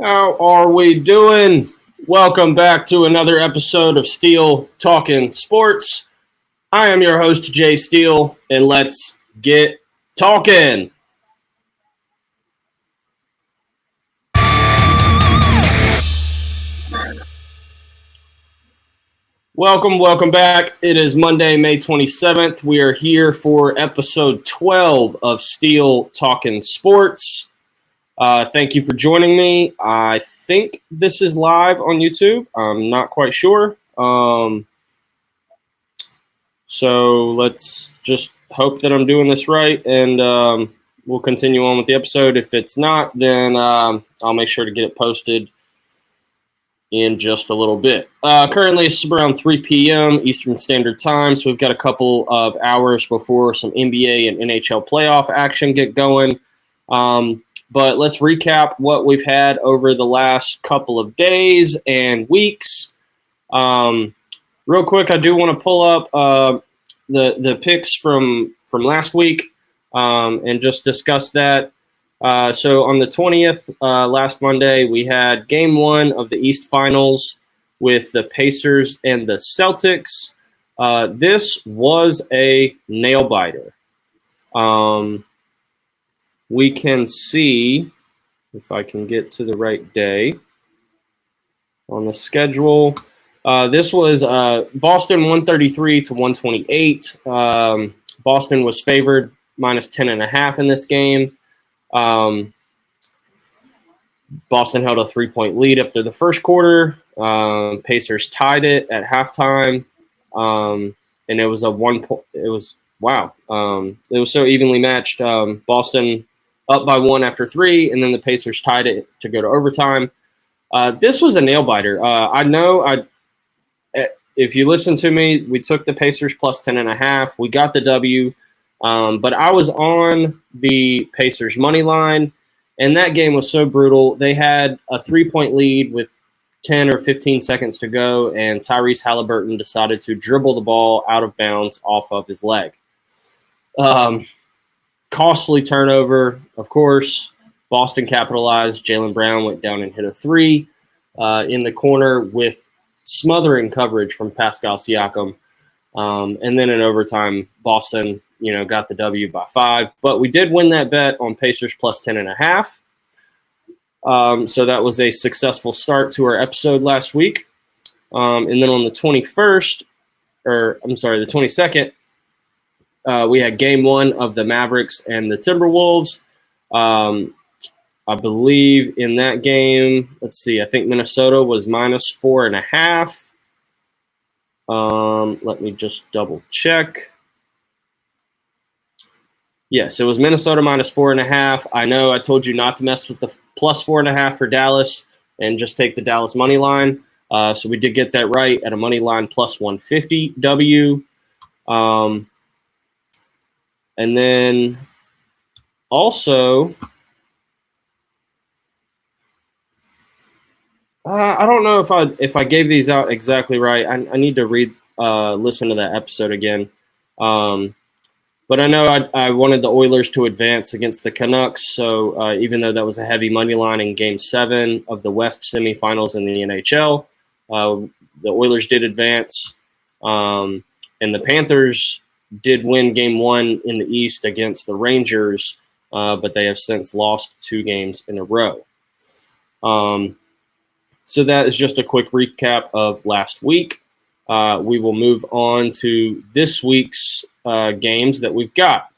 How are we doing? Welcome back to another episode of Steele Talkin Sports. I am your host, Jay Steele, and let's get talking. Welcome back. It is Monday, May 27th. We are here for episode 12 of Steele Talkin Sports. Thank you for joining me. I think this is live on YouTube. I'm not quite sure. So let's just hope that I'm doing this right, and we'll continue on with the episode. If it's not, then I'll make sure to get it posted in just a little bit. Currently, it's around 3 p.m. Eastern Standard Time, so we've got a couple of hours before some NBA and NHL playoff action get going. But let's recap what we've had over the last couple of days and weeks. Real quick, I do want to pull up the picks from last week and just discuss that. So on the 20th, last Monday, we had Game 1 of the East Finals with the Pacers and the Celtics. This was a nail-biter. We can see, if I can get to the right day on the schedule. This was Boston 133 to 128. Boston was favored minus 10.5 in this game. Boston held a 3-point lead after the first quarter. Pacers tied it at halftime, and it was a 1 point. It was wow. It was so evenly matched. Boston up by 1 after 3, and then the Pacers tied it to go to overtime. This was a nail biter. I know. If you listen to me, we took the Pacers plus 10.5. We got the W. But I was on the Pacers money line, and that game was so brutal. They had a 3-point lead with 10 or 15 seconds to go, and Tyrese Halliburton decided to dribble the ball out of bounds off of his leg. Costly turnover, of course. Boston capitalized. Jaylen Brown went down and hit a 3 in the corner with smothering coverage from Pascal Siakam. And then in overtime, Boston, got the W by 5. But we did win that bet on Pacers plus 10.5. So that was a successful start to our episode last week. And then on the 22nd, we had Game 1 of the Mavericks and the Timberwolves. I believe in that game, let's see, I think Minnesota was minus 4.5. Let me just double check. Yes, it was Minnesota minus 4.5. I know I told you not to mess with the plus 4.5 for Dallas and just take the Dallas money line. So we did get that right at a money line plus 150 W. And then also, I don't know if I gave these out exactly right. I need to listen to that episode again. But I know I wanted the Oilers to advance against the Canucks. So even though that was a heavy money line in Game 7 of the West semifinals in the NHL, the Oilers did advance. And the Panthers did win Game 1 in the East against the Rangers, but they have since lost 2 games in a row. So that is just a quick recap of last week. We will move on to this week's games that we've got.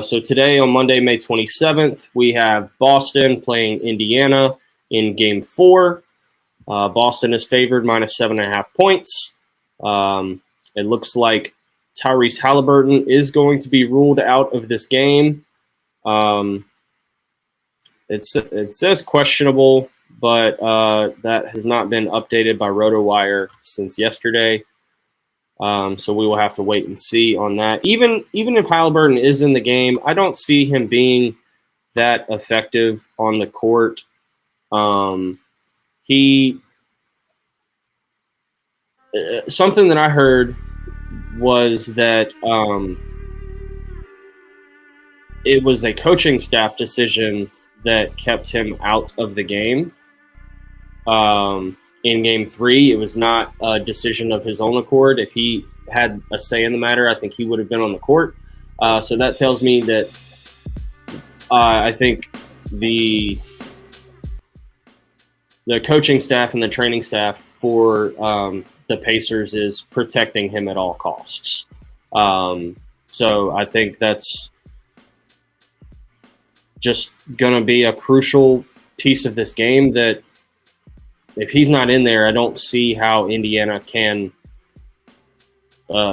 So today on Monday, May 27th, we have Boston playing Indiana in Game 4. Boston is favored minus 7.5 points. It looks like Tyrese Halliburton is going to be ruled out of this game. It says questionable, but that has not been updated by RotoWire since yesterday. So we will have to wait and see on that. Even if Halliburton is in the game, I don't see him being that effective on the court. Something that I heard was that it was a coaching staff decision that kept him out of the game. in Game 3. It was not a decision of his own accord. If he had a say in the matter, I think he would have been on the court. So that tells me that I think the coaching staff and the training staff for the Pacers is protecting him at all costs. So I think that's just going to be a crucial piece of this game that if he's not in there, I don't see how Indiana can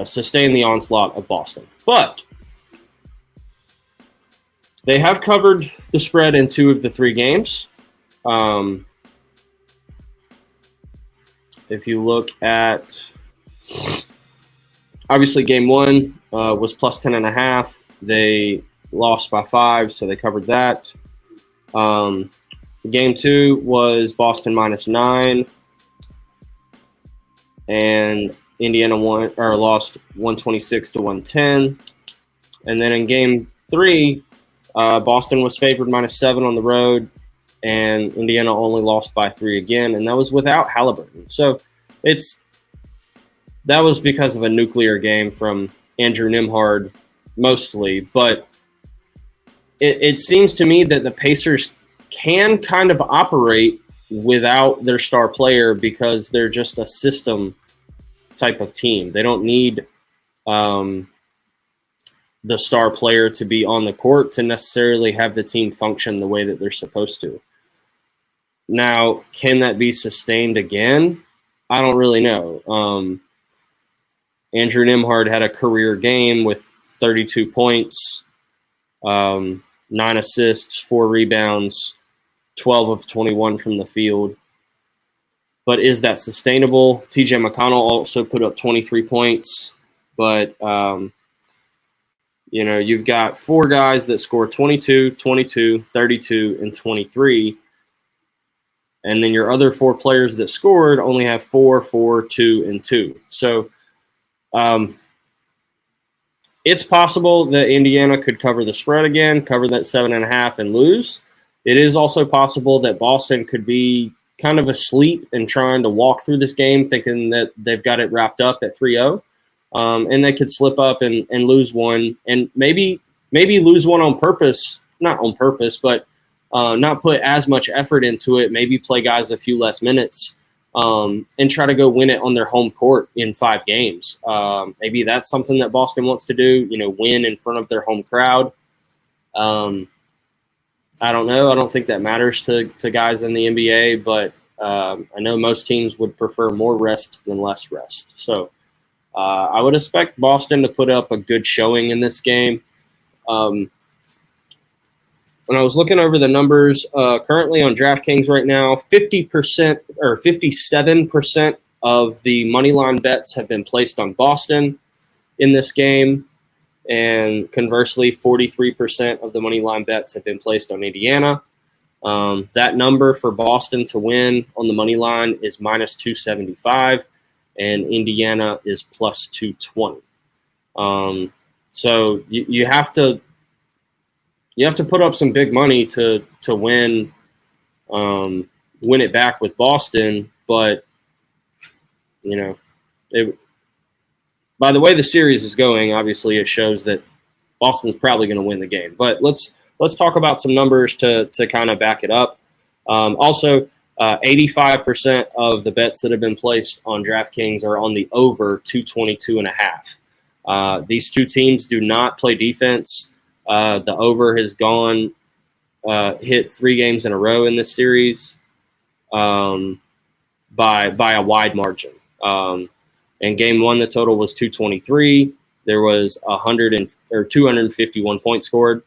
sustain the onslaught of Boston. But they have covered the spread in 2 of the 3 games. If you look at, obviously, Game 1 was plus 10.5. They lost by 5, so they covered that. Game 2 was Boston minus 9, and Indiana lost 126 to 110. And then in Game 3, Boston was favored minus 7 on the road, and Indiana only lost by 3 again, and that was without Halliburton. So that was because of a nuclear game from Andrew Nembhard mostly, but it seems to me that the Pacers can kind of operate without their star player because they're just a system type of team. They don't need the star player to be on the court to necessarily have the team function the way that they're supposed to. Now, can that be sustained again? I don't really know. Andrew Nembhard had a career game with 32 points, 9 assists, 4 rebounds, 12 of 21 from the field. But is that sustainable? TJ McConnell also put up 23 points, but you've got 4 guys that score 22, 22, 32, and 23. And then your other 4 players that scored only have 4, 4, 2, and 2. So it's possible that Indiana could cover the spread again, cover that 7.5 and lose. It is also possible that Boston could be kind of asleep and trying to walk through this game thinking that they've got it wrapped up at 3-0. And they could slip up and lose one, and maybe lose one on purpose, not on purpose, but not put as much effort into it, maybe play guys a few less minutes, and try to go win it on their home court in 5 games. Maybe that's something that Boston wants to do, win in front of their home crowd. I don't know. I don't think that matters to guys in the NBA, but I know most teams would prefer more rest than less rest. So I would expect Boston to put up a good showing in this game. When I was looking over the numbers, currently on DraftKings right now, 50% or 57% of the money line bets have been placed on Boston in this game. And conversely, 43% of the money line bets have been placed on Indiana. That number for Boston to win on the money line is minus 275, and Indiana is plus 220. So you have to put up some big money to win it back with Boston, but by the way the series is going, obviously it shows that Boston's probably going to win the game. But let's talk about some numbers to kind of back it up. Also, 85% of the bets that have been placed on DraftKings are on the over 222.5. These 2 teams do not play defense. The over has hit 3 games in a row in this series by a wide margin. In Game 1, the total was 223. There was 251 points scored.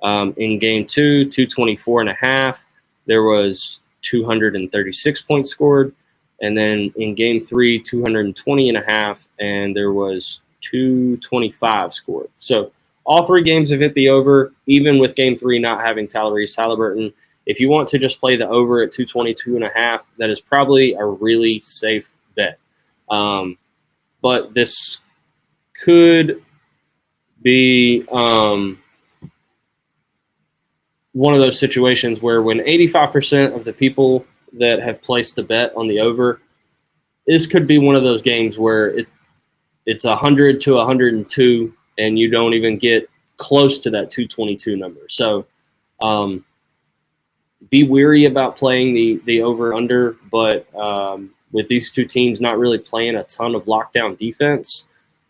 In Game 2, 224.5. There was 236 points scored. And then in Game 3, 220.5, and there was 225 scored. So all 3 games have hit the over, even with Game 3 not having Tyrese Halliburton. If you want to just play the over at 222.5, that is probably a really safe bet. But this could be one of those situations where when 85% of the people that have placed a bet on the over, this could be one of those games where it's 100 to 102, and you don't even get close to that 222 number. So be weary about playing the over-under, but with these two teams not really playing a ton of lockdown defense,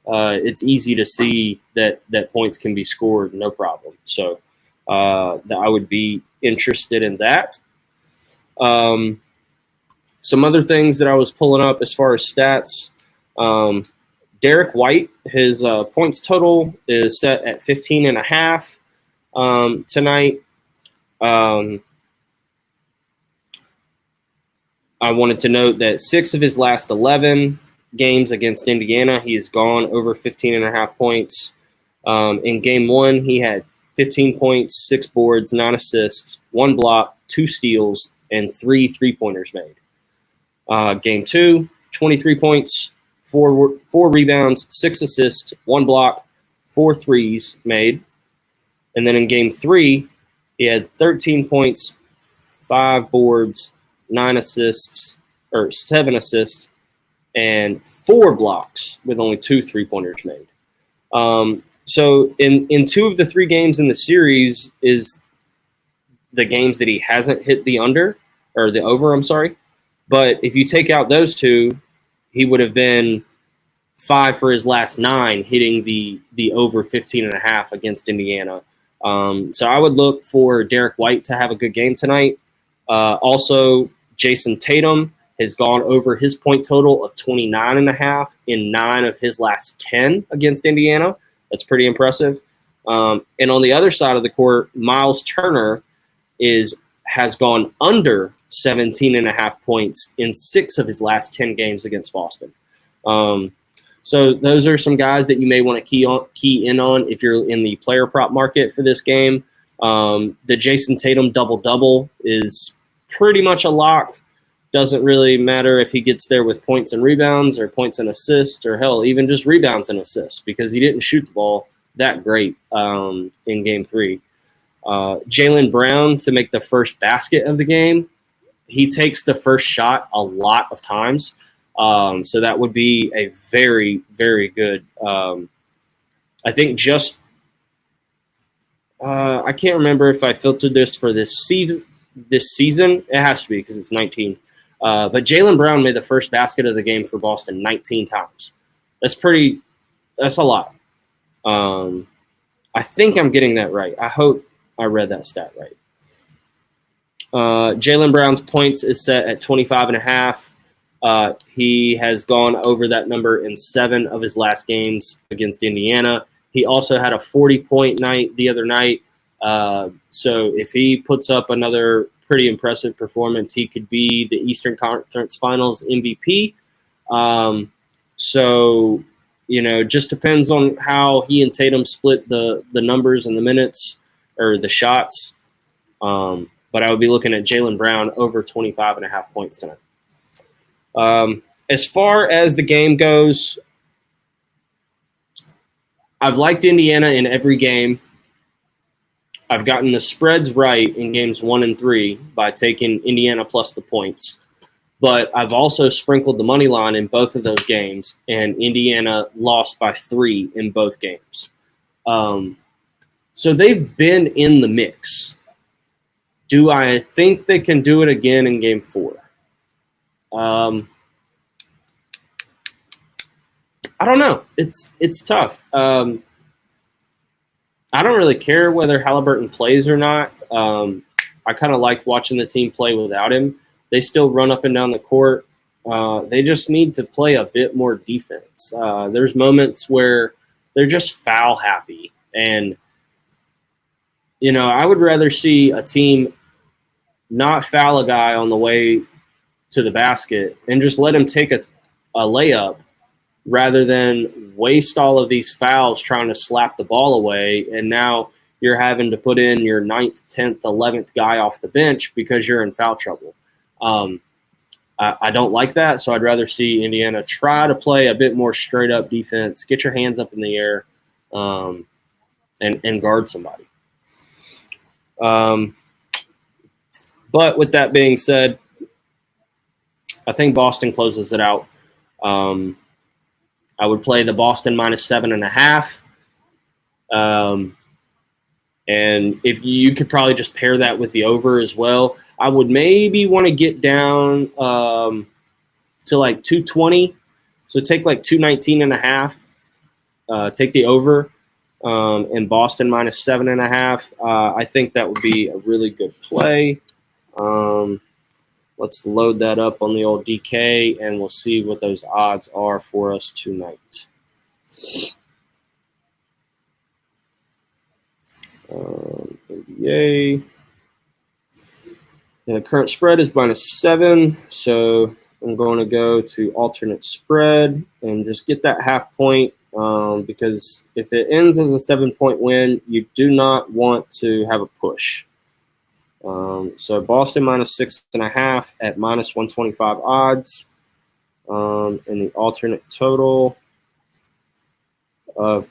it's easy to see that points can be scored, no problem. So I would be interested in that. Some other things that I was pulling up as far as stats. Derek White, his points total is set at 15.5 tonight. I wanted to note that 6 of his last 11 games against Indiana, he has gone over 15.5 points. In game 1, he had 15 points, 6 boards, 9 assists, 1 block, 2 steals, and 3 3-pointers made. Game 2, 23 points, 4 rebounds, 6 assists, 1 block, 4 threes made. And then in game 3, he had 13 points, 5 boards, 7 assists, and 4 blocks with only 2 3-pointers made. So in 2 of the 3 games in the series is the games that he hasn't hit the over, I'm sorry. But if you take out those 2, he would have been 5 for his last 9, hitting the over 15.5 against Indiana. So I would look for Derek White to have a good game tonight. Also, Jason Tatum has gone over his point total of 29.5 in 9 of his last 10 against Indiana. That's pretty impressive. And on the other side of the court, Miles Turner has gone under 17.5 points in 6 of his last 10 games against Boston. So those are some guys that you may want to key in on if you're in the player prop market for this game. The Jason Tatum double-double is pretty much a lock. Doesn't really matter if he gets there with points and rebounds or points and assists or, hell, even just rebounds and assists because he didn't shoot the ball that great in Game 3. Jaylen Brown to make the first basket of the game. He takes the first shot a lot of times. So that would be a very, very good I think I can't remember if I filtered this for this season. It has to be because it's 19. But Jaylen Brown made the first basket of the game for Boston 19 times. That's a lot. I think I'm getting that right. I hope I read that stat right. Jaylen Brown's points is set at 25.5. He has gone over that number in 7 of his last games against Indiana. He also had a 40-point night the other night. So if he puts up another pretty impressive performance, he could be the Eastern Conference Finals MVP. So, just depends on how he and Tatum split the numbers and the minutes or the shots. But I would be looking at Jaylen Brown over 25.5 points tonight. As far as the game goes, I've liked Indiana in every game. I've gotten the spreads right in games 1 and 3 by taking Indiana plus the points. But I've also sprinkled the money line in both of those games, and Indiana lost by 3 in both games. So they've been in the mix. Do I think they can do it again in Game 4? I don't know. It's tough. I don't really care whether Halliburton plays or not. I kind of liked watching the team play without him. They still run up and down the court. They just need to play a bit more defense. There's moments where they're just foul happy. And, I would rather see a team not foul a guy on the way to the basket and just let him take a layup rather than waste all of these fouls trying to slap the ball away. And now you're having to put in your 9th, 10th, 11th guy off the bench because you're in foul trouble. I don't like that, so I'd rather see Indiana try to play a bit more straight-up defense, get your hands up in the air, and guard somebody. But with that being said, I think Boston closes it out. I would play the Boston -7.5. And if you could probably just pair that with the over as well. I would maybe want to get down to like 220. So take like 219.5. Take the over and Boston -7.5. I think that would be a really good play. Let's load that up on the old DK, and we'll see what those odds are for us tonight. NBA. The current spread is -7, so I'm going to go to alternate spread and just get that half point because if it ends as a 7-point win, you do not want to have a push. So Boston -6.5 at -125 odds, and the alternate total of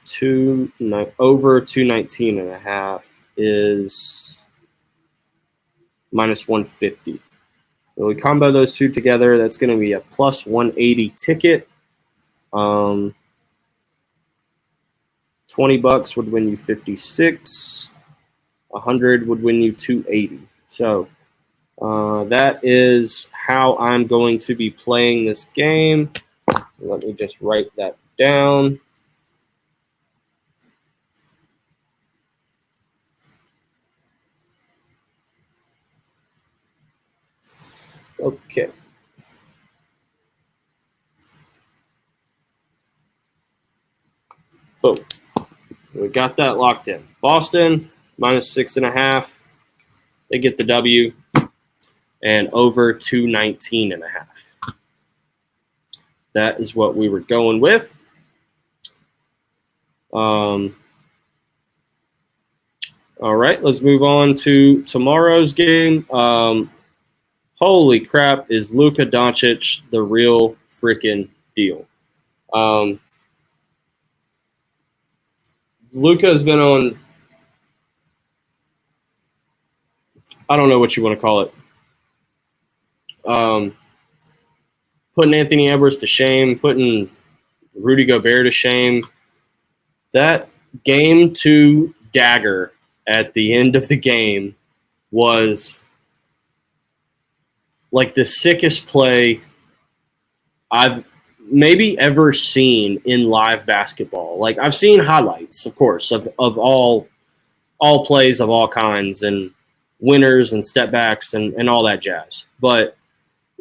over 219.5 is -150. So we combo those two together. That's going to be a +180 ticket. $20 would win you 56. 100 would win you 280. So that is how I'm going to be playing this game. Let me just write that down. Okay. Boom. We got that locked in. Boston -6.5. They get the W, and over 219.5. That is what we were going with. All right, let's move on to tomorrow's game. Holy crap, is Luka Doncic the real freaking deal? Luka has been on, I don't know what you want to call it, putting Anthony Edwards to shame, putting Rudy Gobert to shame. That game 2 dagger at the end of the game was like the sickest play I've maybe ever seen in live basketball. Like, I've seen highlights, of course, of all plays of all kinds and winners and step backs and all that jazz. But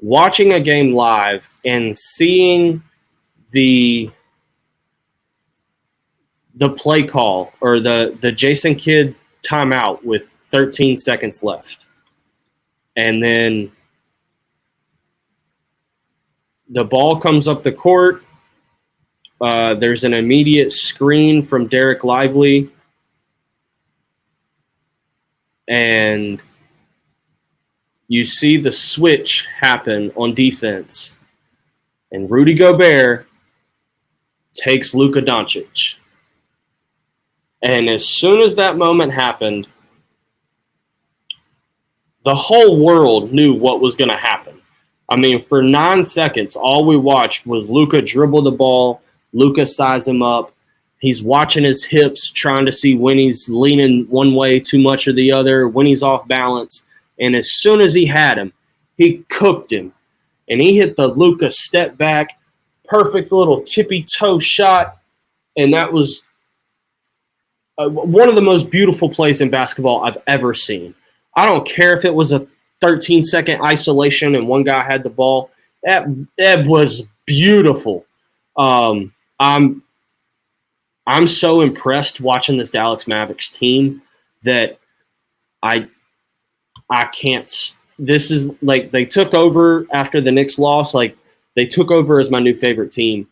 watching a game live and seeing the play call or the Jason Kidd timeout with 13 seconds left, and then the ball comes up the court. There's an immediate screen from Derek Lively, and you see the switch happen on defense, and Rudy Gobert takes Luka Doncic. And as soon as that moment happened, the whole world knew what was going to happen. I mean, for 9 seconds, all we watched was Luka dribble the ball, Luka size him up. He's watching his hips, trying to see when he's leaning one way too much or the other, when he's off balance. And as soon as he had him, he cooked him. And he hit the Luka step back, perfect little tippy toe shot. And that was one of the most beautiful plays in basketball I've ever seen. I don't care if it was a 13-second isolation and one guy had the ball. That was beautiful. I'm so impressed watching this Dallas Mavericks team that I can't. This is like they took over after the Knicks loss. Like, they took over as my new favorite team.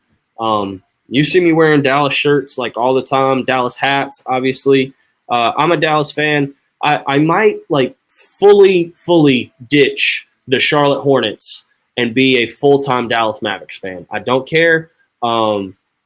You see me wearing Dallas shirts like all the time, Dallas hats, obviously. I'm a Dallas fan. I might like fully ditch the Charlotte Hornets and be a full-time Dallas Mavericks fan. I don't care.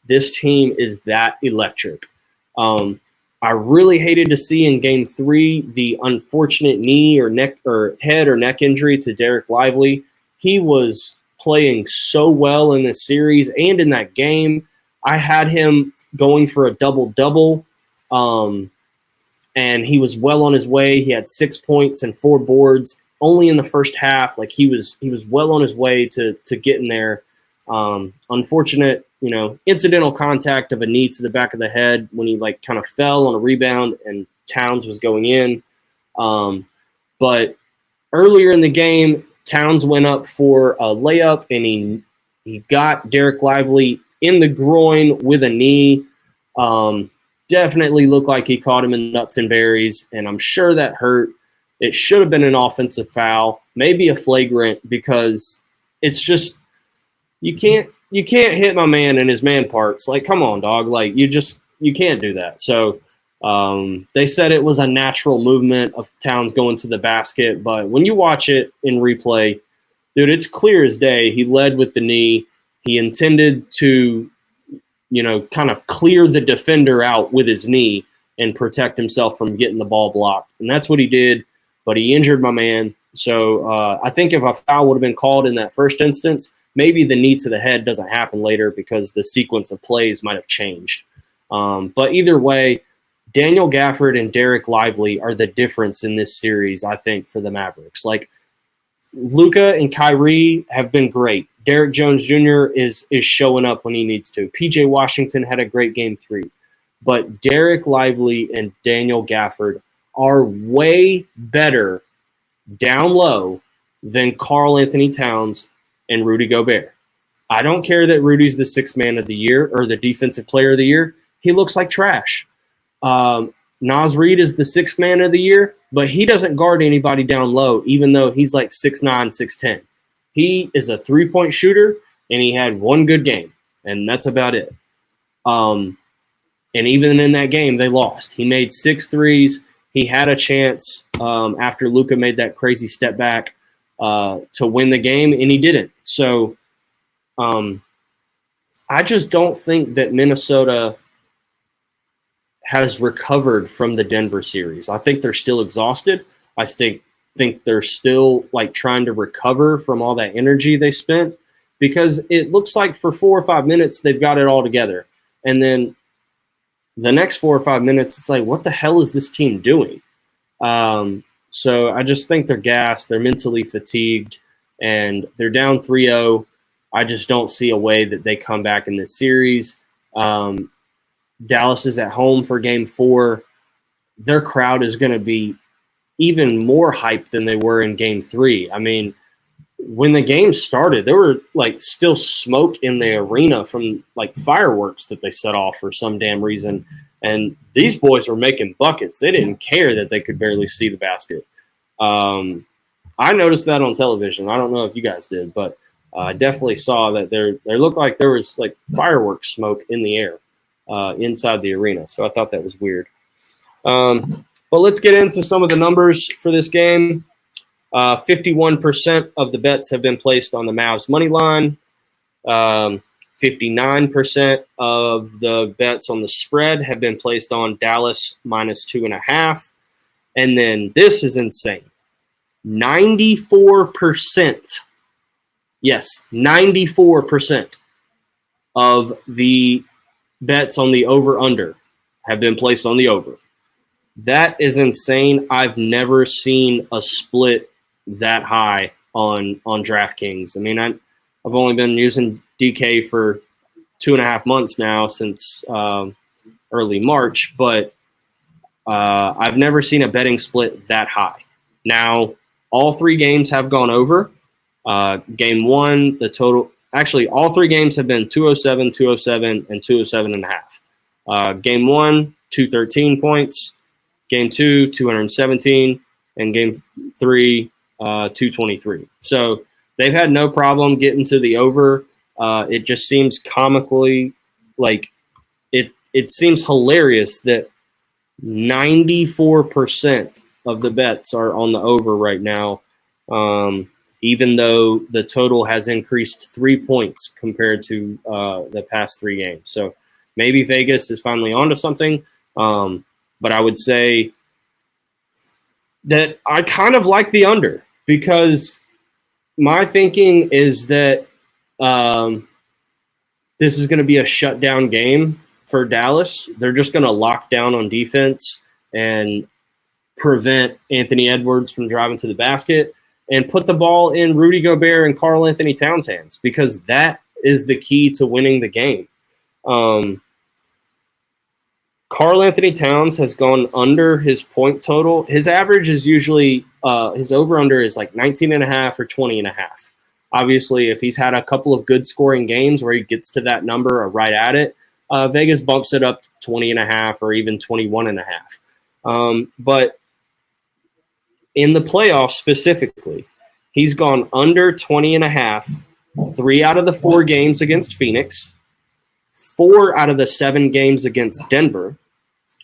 This team is that electric. I really hated to see in Game 3 the unfortunate knee or neck or head or neck injury to Derek Lively. He was playing so well in this series and in that game. I had him going for a double-double, and he was well on his way. He had 6 points and 4 boards only in the first half. Like, he was well on his way to getting there. Unfortunate, incidental contact of a knee to the back of the head when he like kind of fell on a rebound and Towns was going in. But earlier in the game, Towns went up for a layup and he got Derek Lively in the groin with a knee. Definitely looked like he caught him in nuts and berries, and I'm sure that hurt. It should have been an offensive foul, maybe a flagrant, because it's just you can't hit my man in his man parts. Like, come on, dog. Like, you can't do that. So they said it was a natural movement of Towns going to the basket, but when you watch it in replay, dude, it's clear as day. He led with the knee. He intended to, kind of clear the defender out with his knee and protect himself from getting the ball blocked. And that's what he did, but he injured my man. So I think if a foul would have been called in that first instance, maybe the knee to the head doesn't happen later because the sequence of plays might have changed. But either way, Daniel Gafford and Derek Lively are the difference in this series, I think, for the Mavericks. Like, Luka and Kyrie have been great. Derek Jones Jr. is showing up when he needs to. PJ Washington had a great game 3. But Derek Lively and Daniel Gafford are way better down low than Karl Anthony Towns and Rudy Gobert. I don't care that Rudy's the 6th man of the year or the defensive player of the year. He looks like trash. Naz Reid is the 6th man of the year, but he doesn't guard anybody down low, even though he's like 6'9", 6'10". He is a 3-point shooter, and he had one good game, and that's about it. And even in that game, they lost. He made 6 threes. He had a chance after Luka made that crazy step back to win the game, and he didn't. So I just don't think that Minnesota has recovered from the Denver series. I think they're still exhausted. I think they're still like trying to recover from all that energy they spent, because it looks like for 4 or 5 minutes they've got it all together. And then the next 4 or 5 minutes, it's like, what the hell is this team doing? So I just think they're gassed, they're mentally fatigued, and they're down 3-0. I just don't see a way that they come back in this series. Dallas is at home for game 4. Their crowd is going to be even more hyped than they were in game 3. I mean, when the game started, there were like still smoke in the arena from like fireworks that they set off for some damn reason. And these boys were making buckets. They didn't care that they could barely see the basket. I noticed that on television. I don't know if you guys did, but I definitely saw that there looked like there was like fireworks smoke in the air inside the arena. So I thought that was weird. But let's get into some of the numbers for this game. 51% of the bets have been placed on the Mavs money line. 59% of the bets on the spread have been placed on Dallas -2.5. And then this is insane. 94%. Yes, 94% of the bets on the over-under have been placed on the over. That is insane. I've never seen a split that high on DraftKings. I mean, I've only been using DK for 2.5 months now, since early March, but I've never seen a betting split that high. Now, all 3 games have gone over. Game 1, the total – actually, all 3 games have been 207, 207, and 207.5. Game 1, 213 points. Game 2, 217, and game 3, 223. So they've had no problem getting to the over. It just seems comically like it seems hilarious that 94% of the bets are on the over right now, even though the total has increased 3 points compared to the past 3 games. So maybe Vegas is finally onto something. But I would say that I kind of like the under, because my thinking is that this is going to be a shutdown game for Dallas. They're just going to lock down on defense and prevent Anthony Edwards from driving to the basket and put the ball in Rudy Gobert and Karl Anthony Towns' hands, because that is the key to winning the game. Karl Anthony Towns has gone under his point total. His average is usually his over-under is like 19.5 or 20.5. Obviously, if he's had a couple of good scoring games where he gets to that number or right at it, Vegas bumps it up to 20.5 or even 21.5. But in the playoffs specifically, he's gone under 20.5 3 out of the 4 games against Phoenix, 4 out of the 7 games against Denver,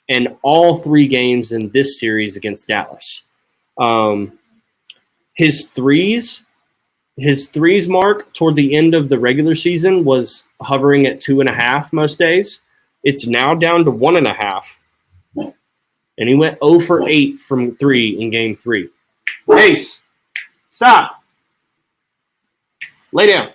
and all 3 games in this series against Dallas. His threes mark toward the end of the regular season was hovering at 2.5 most days. It's now down to 1.5. And he went 0 for 8 from 3 in game 3. Ace, stop. Lay down.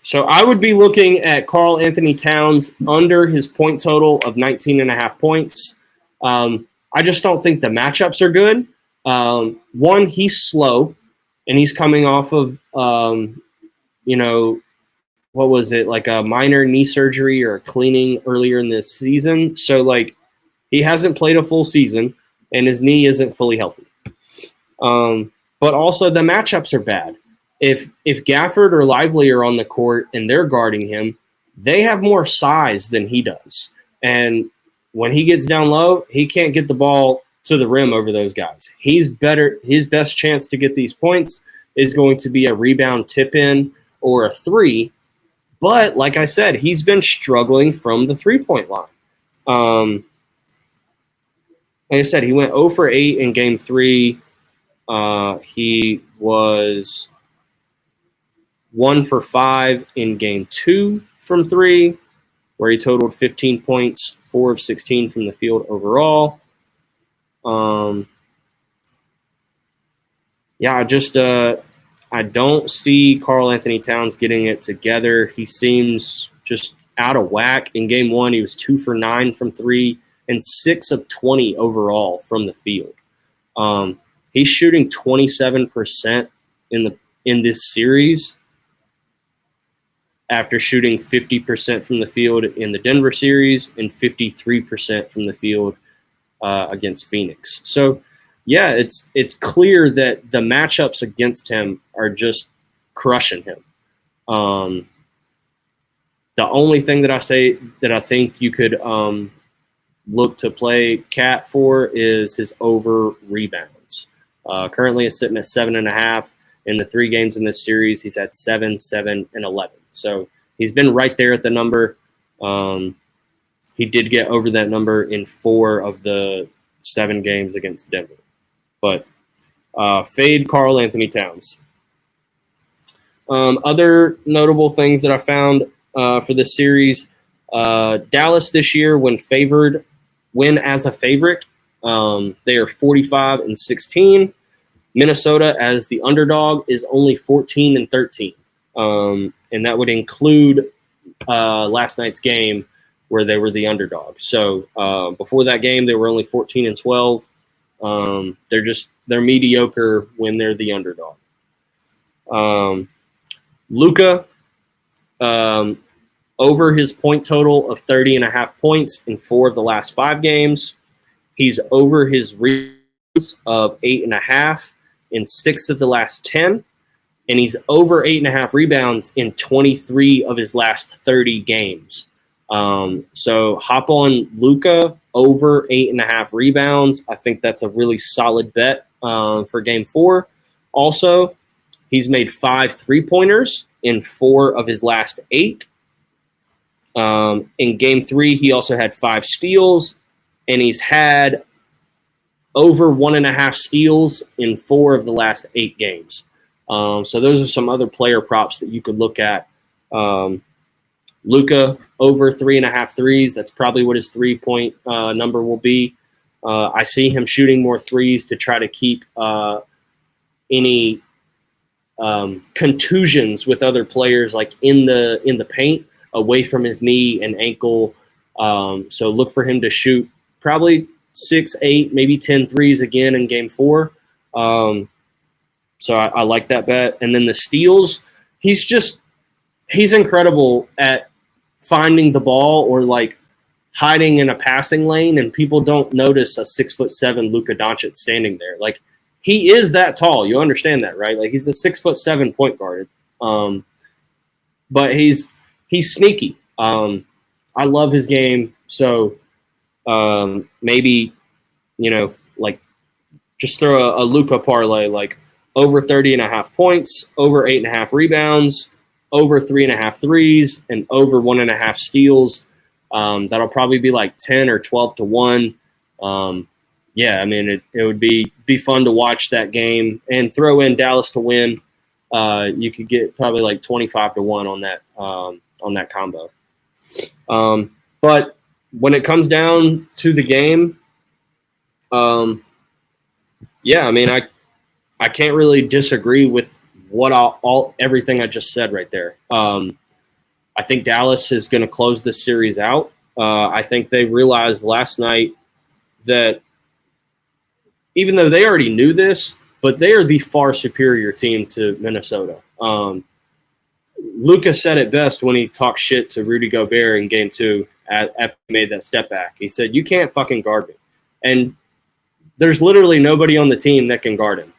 So I would be looking at Karl Anthony Towns under his point total of 19.5 points. I just don't think the matchups are good. One, he's slow, and he's coming off of, what was it, like a minor knee surgery or a cleaning earlier in this season. So, like, he hasn't played a full season, and his knee isn't fully healthy. But also the matchups are bad. If Gafford or Lively are on the court and they're guarding him, they have more size than he does. And when he gets down low, he can't get the ball to the rim over those guys. He's better. His best chance to get these points is going to be a rebound tip-in or a 3. But like I said, he's been struggling from the 3-point line. Like I said, he went 0 for 8 in game 3. He was 1 for 5 in game 2 from 3, where he totaled 15 points, 4 of 16 from the field overall. I don't see Karl Anthony Towns getting it together. He seems just out of whack. In game 1, he was 2 for 9 from 3 and 6 of 20 overall from the field. He's shooting 27% in this series after shooting 50% from the field in the Denver series and 53% from the field against Phoenix. So, yeah, it's clear that the matchups against him are just crushing him. The only thing that I think you could look to play Cat for is his over rebounds. Currently is sitting at 7.5. In the 3 games in this series, he's had 7, 7, and 11. So he's been right there at the number. He did get over that number in 4 of the 7 games against Denver. But fade Karl Anthony Towns. Other notable things that I found for this series, Dallas this year, when as a favorite, they are 45-16. Minnesota as the underdog is only 14-13. And that would include last night's game where they were the underdog. So before that game, they were only 14-12. They're mediocre when they're the underdog. Luka, over his point total of 30.5 points in 4 of the last 5 games. He's over his rebounds of 8.5 in 6 of the last 10. And he's over 8.5 rebounds in 23 of his last 30 games. So hop on Luka over 8.5 rebounds. I think that's a really solid bet for game 4. Also, he's made 5 3-pointers in 4 of his last 8. In game 3, he also had 5 steals, and he's had over 1.5 steals in 4 of the last 8 games. So those are some other player props that you could look at. Luka over 3.5 threes. That's probably what his 3-point number will be. I see him shooting more threes to try to keep any contusions with other players, like in the paint, away from his knee and ankle. So look for him to shoot probably 6, 8, maybe 10 threes again in Game 4. So I like that bet. And then the steals, he's incredible at finding the ball or like hiding in a passing lane, and people don't notice a 6'7" Luka Doncic standing there. Like, he is that tall. You understand that, right? Like, he's a 6'7" point guard. But he's sneaky. I love his game. So maybe, like, just throw a Luka parlay, like over 30.5 points, over 8.5 rebounds, over 3.5 threes, and over 1.5 steals. That'll probably be like 10 or 12 to 1. Yeah, I mean, it would be fun to watch that game, and throw in Dallas to win. You could get probably like 25 to 1 on that combo. But when it comes down to the game, yeah, I mean, I can't really disagree with everything I just said right there. I think Dallas is going to close this series out. I think they realized last night that even though they already knew this, but they are the far superior team to Minnesota. Luka said it best when he talked shit to Rudy Gobert in Game 2 after he made that step back. He said, "You can't fucking guard me." And there's literally nobody on the team that can guard him.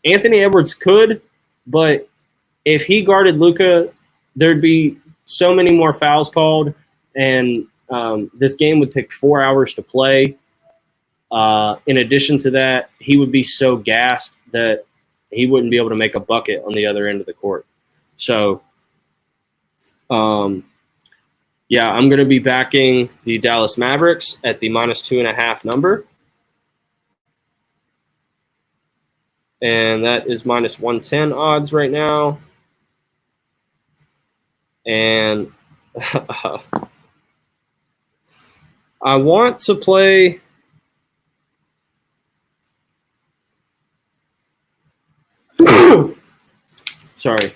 Anthony Edwards could, but if he guarded Luka, there'd be so many more fouls called, and this game would take 4 hours to play. In addition to that, he would be so gassed that he wouldn't be able to make a bucket on the other end of the court. So, yeah, I'm going to be backing the Dallas Mavericks at the -2.5 number. And that is -110 odds right now. And I want to play sorry.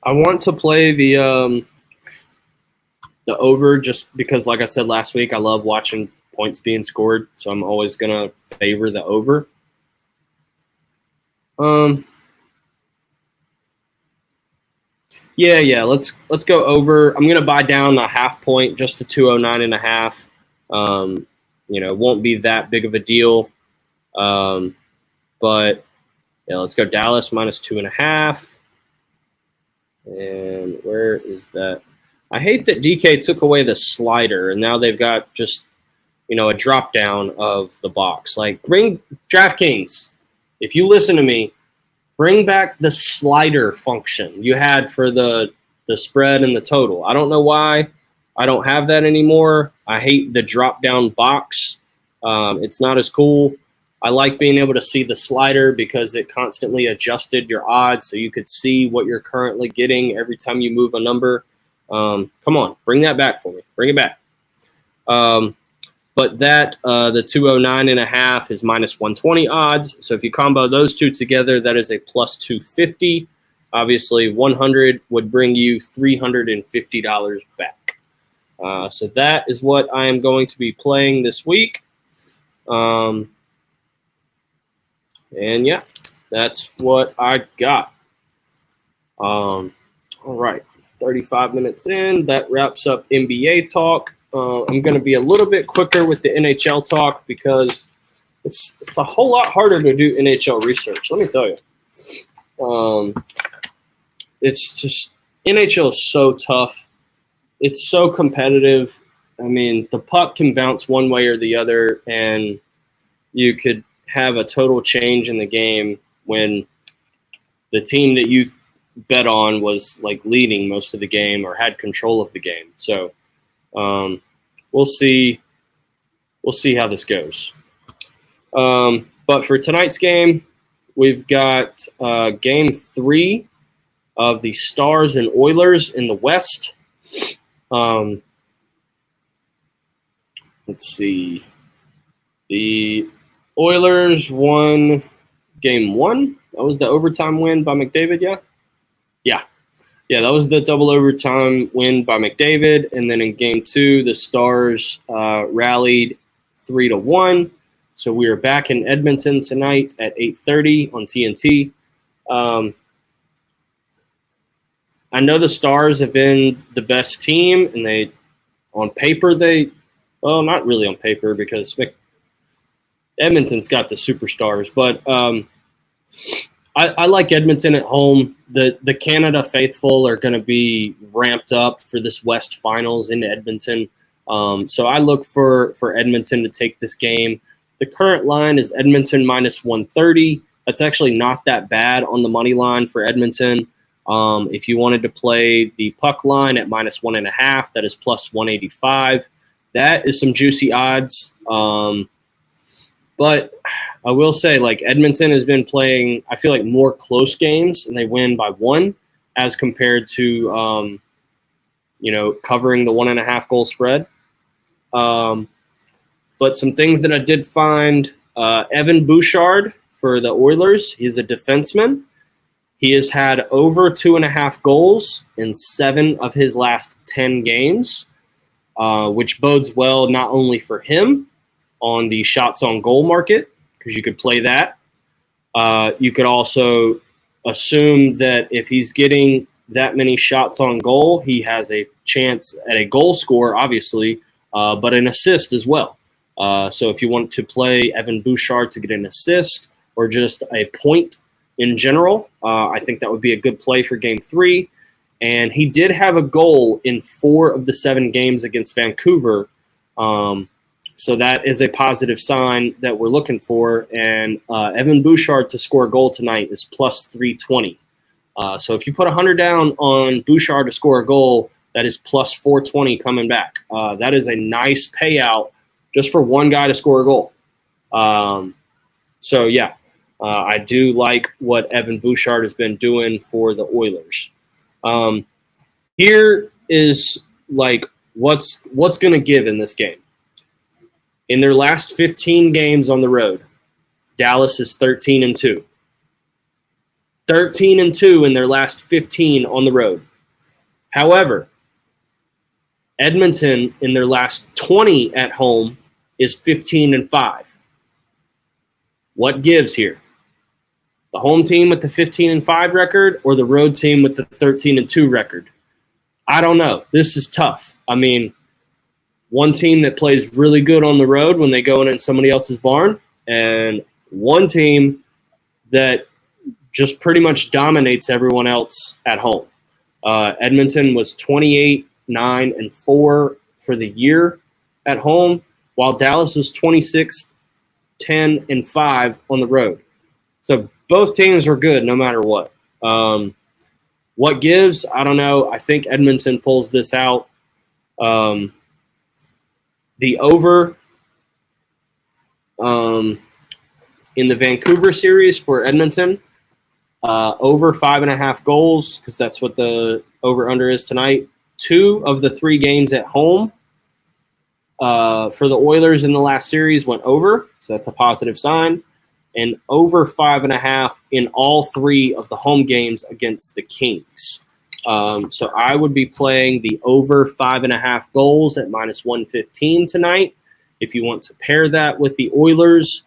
I want to play the over, just because, like I said last week, I love watching points being scored, so I'm always gonna favor the over. Yeah. Let's go over. I'm gonna buy down a half point just to 209.5. It won't be that big of a deal. But yeah, let's go Dallas -2.5. And where is that? I hate that DK took away the slider, and now they've got just, a drop down of the box. Like, bring DraftKings, if you listen to me, bring back the slider function you had for the spread and the total. I don't know why I don't have that anymore. I hate the drop down box. It's not as cool. I like being able to see the slider because it constantly adjusted your odds, so you could see what you're currently getting every time you move a number. Come on, bring that back for me. Bring it back. But that the 209.5 is -120 odds. So if you combo those two together, that is a +250. Obviously, 100 would bring you $350 back. So that is what I am going to be playing this week. And yeah, that's what I got. All right, 35 minutes in. That wraps up NBA talk. I'm going to be a little bit quicker with the NHL talk because it's a whole lot harder to do NHL research. Let me tell you. It's just, NHL is so tough. It's so competitive. I mean, the puck can bounce one way or the other, and you could have a total change in the game when the team that you bet on was like leading most of the game or had control of the game. So we'll see how this goes. But for tonight's game, we've got Game 3 of the Stars and Oilers in the West. let's see. The Oilers won game 1. That was the overtime win by McDavid, yeah? Yeah, that was the double overtime win by McDavid. And then in game 2, the Stars rallied 3-1. So we are back in Edmonton tonight at 8:30 on TNT. I know the Stars have been the best team, and on paper, well, not really on paper because Edmonton's got the superstars, but I like Edmonton at home. The Canada faithful are going to be ramped up for this West Finals in Edmonton. So I look for Edmonton to take this game. The current line is Edmonton minus 130. That's actually not that bad on the money line for Edmonton. If you wanted to play the puck line at minus 1.5, that is plus 185. That is some juicy odds. But I will say, like, Edmonton has been playing, I feel like, more close games, and they win by 1 as compared to, covering the 1.5 goal spread. But some things that I did find, Evan Bouchard for the Oilers, he's a defenseman. He has had over 2.5 goals in 7 of his last 10 games, which bodes well not only for him on the shots on goal market, because you could play that. You could also assume that if he's getting that many shots on goal, he has a chance at a goal score, obviously, but an assist as well. So if you want to play Evan Bouchard to get an assist or just a point in general, I think that would be a good play for Game 3. And he did have a goal in 4 of the 7 games against Vancouver. So that is a positive sign that we're looking for. And Evan Bouchard to score a goal tonight is plus 320. So if you put 100 down on Bouchard to score a goal, that is plus 420 coming back. That is a nice payout just for one guy to score a goal. I do like what Evan Bouchard has been doing for the Oilers. Here is like what's going to give in this game. In their last 15 games on the road, Dallas is 13-2. 13-2 in their last 15 on the road. However, Edmonton in their last 20 at home is 15-5. What gives here? The home team with the 15-5 record or the road team with the 13-2 record? I don't know. This is tough. I mean, one team that plays really good on the road when they go in somebody else's barn, and one team that just pretty much dominates everyone else at home. Edmonton was 28-9-4 for the year at home, while Dallas was 26-10-5 on the road. So both teams were good no matter what. What gives? I don't know. I think Edmonton pulls this out. The over in the Vancouver series for Edmonton, over 5.5 goals, because that's what the over-under is tonight. 2 of the 3 games at home for the Oilers in the last series went over, so that's a positive sign. And over 5.5 in all 3 of the home games against the Kings. So I would be playing the over 5.5 goals at minus 115 tonight. If you want to pair that with the Oilers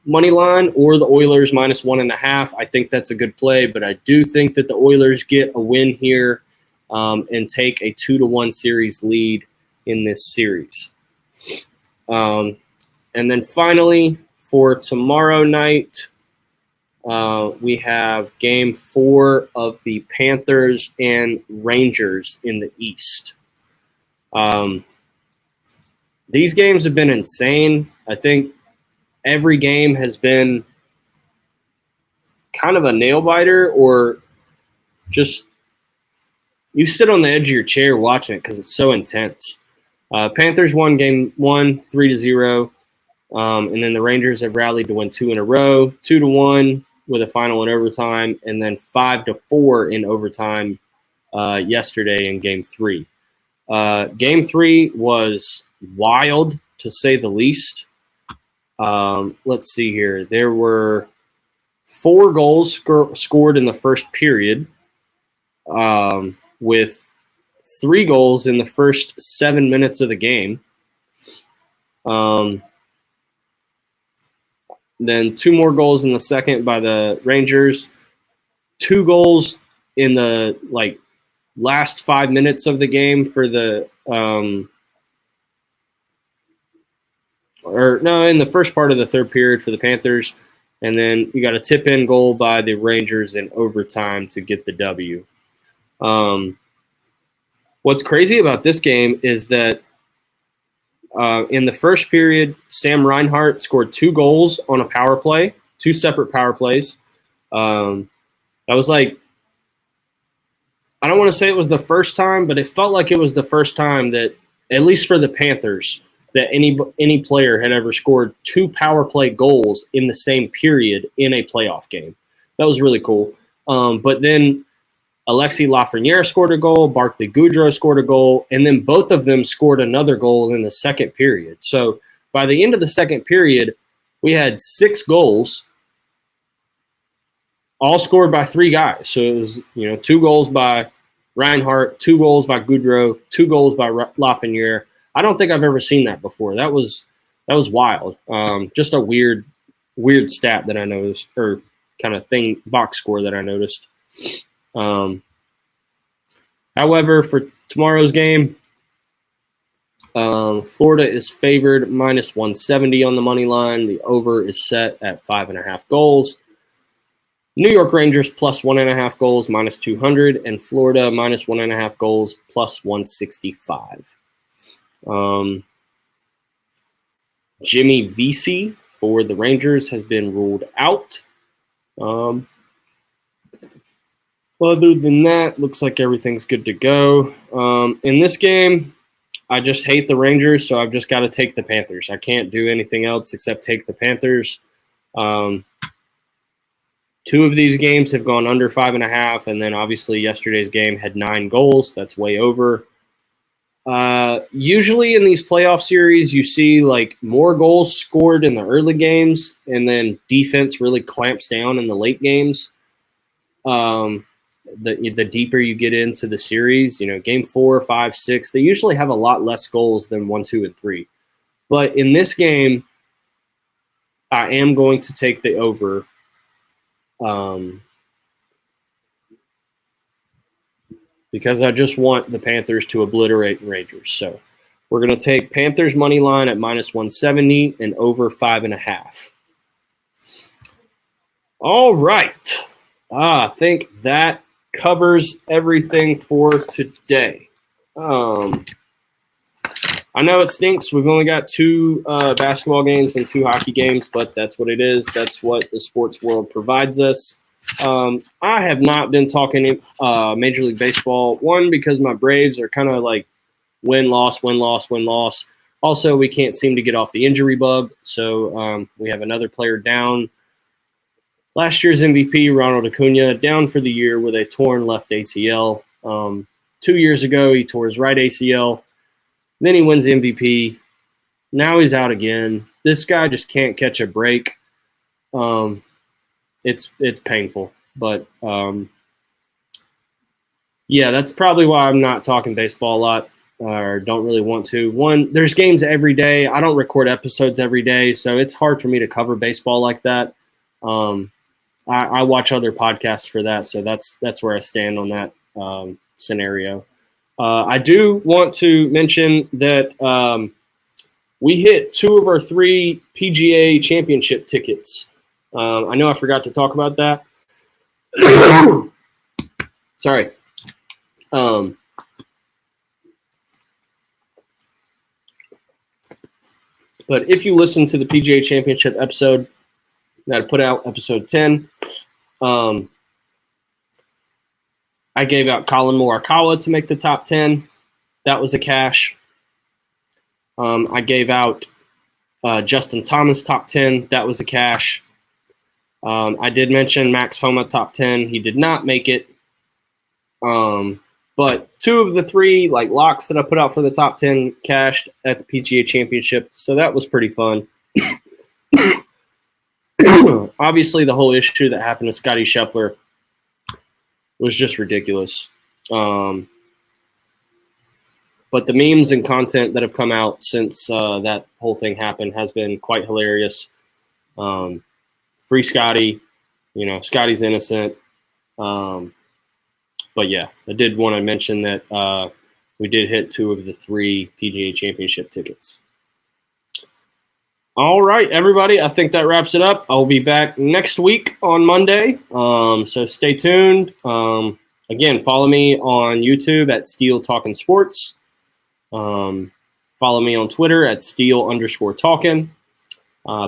money line or the Oilers minus 1.5, I think that's a good play. But I do think that the Oilers get a win here and take a 2-1 series lead in this series. And then finally, for tomorrow night, we have Game 4 of the Panthers and Rangers in the East. These games have been insane. I think every game has been kind of a nail-biter, or just you sit on the edge of your chair watching it because it's so intense. Panthers won Game 1 3-0, and then the Rangers have rallied to win 2 in a row, 2-1 with a final in overtime, and then 5-4 in overtime yesterday in Game 3. Game 3 was wild, to say the least. Let's see here. There were 4 goals scored in the first period, with 3 goals in the first 7 minutes of the game. Then 2 more goals in the second by the Rangers. 2 goals in the last 5 minutes of the game for the in the first part of the third period for the Panthers. And then you got a tip-in goal by the Rangers in overtime to get the W. What's crazy about this game is that in the first period, Sam Reinhart scored 2 goals on a power play, 2 separate power plays. That was I don't want to say it was the first time, but it felt like it was the first time that, at least for the Panthers, that any player had ever scored 2 power play goals in the same period in a playoff game. That was really cool. But then Alexis Lafreniere scored a goal, Barclay Goodrow scored a goal, and then both of them scored another goal in the second period. So by the end of the second period, we had 6 goals, all scored by 3 guys. So it was 2 goals by Reinhart, 2 goals by Goodrow, 2 goals by Lafreniere. I don't think I've ever seen that before. That was wild. Just a weird stat that I noticed, or kind of thing, box score that I noticed. However, for tomorrow's game, Florida is favored minus 170 on the money line. The over is set at 5.5 goals. New York Rangers plus 1.5 goals minus 200, and Florida minus 1.5 goals plus 165. Jimmy Vesey for the Rangers has been ruled out. Other than that, looks like everything's good to go. In this game, I just hate the Rangers, so I've just got to take the Panthers. I can't do anything else except take the Panthers. 2 of these games have gone under 5.5, and then obviously yesterday's game had 9 goals. That's way over. Usually in these playoff series, you see more goals scored in the early games, and then defense really clamps down in the late games. The deeper you get into the series, game 4, 5, 6, they usually have a lot less goals than 1, 2, and 3. But in this game, I am going to take the over. Because I just want the Panthers to obliterate Rangers. So we're going to take Panthers money line at minus 170 and over 5.5. All right. I think that covers everything for today. I know it stinks. We've only got 2 basketball games and 2 hockey games, but that's what it is. That's what the sports world provides us. I have not been talking Major League Baseball. 1, because my Braves are kind of win-loss, win-loss, win-loss. Also, we can't seem to get off the injury bug, so we have another player down. Last year's MVP, Ronald Acuna, down for the year with a torn left ACL. 2 years ago, he tore his right ACL. Then he wins the MVP. Now he's out again. This guy just can't catch a break. It's painful, but yeah, that's probably why I'm not talking baseball a lot, or don't really want to. 1, there's games every day. I don't record episodes every day, so it's hard for me to cover baseball like that. I watch other podcasts for that, so that's where I stand on that scenario. I do want to mention that we hit 2 of our 3 PGA championship tickets. I know I forgot to talk about that. Sorry. But if you listen to the PGA Championship episode that I put out, episode 10, I gave out Colin Morikawa to make the top 10. That was a cash. I gave out Justin Thomas top 10. That was a cash. I did mention Max Homa top 10. He did not make it. But But 2 of the 3 like locks that I put out for the top 10 cashed at the PGA Championship, so that was pretty fun. Obviously, the whole issue that happened to Scottie Scheffler was just ridiculous. But the memes and content that have come out since that whole thing happened has been quite hilarious. Free Scottie, Scottie's innocent. But yeah, I did want to mention that we did hit 2 of the 3 PGA Championship tickets. All right, everybody. I think that wraps it up. I'll be back next week on Monday. So stay tuned. Again, follow me on YouTube at Steele Talkin Sports. Follow me on Twitter at Steele_Talkin.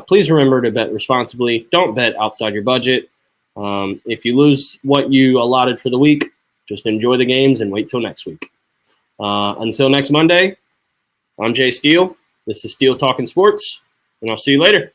Please remember to bet responsibly. Don't bet outside your budget. If you lose what you allotted for the week, just enjoy the games and wait till next week. Until next Monday, I'm Jay Steele. This is Steele Talkin Sports, and I'll see you later.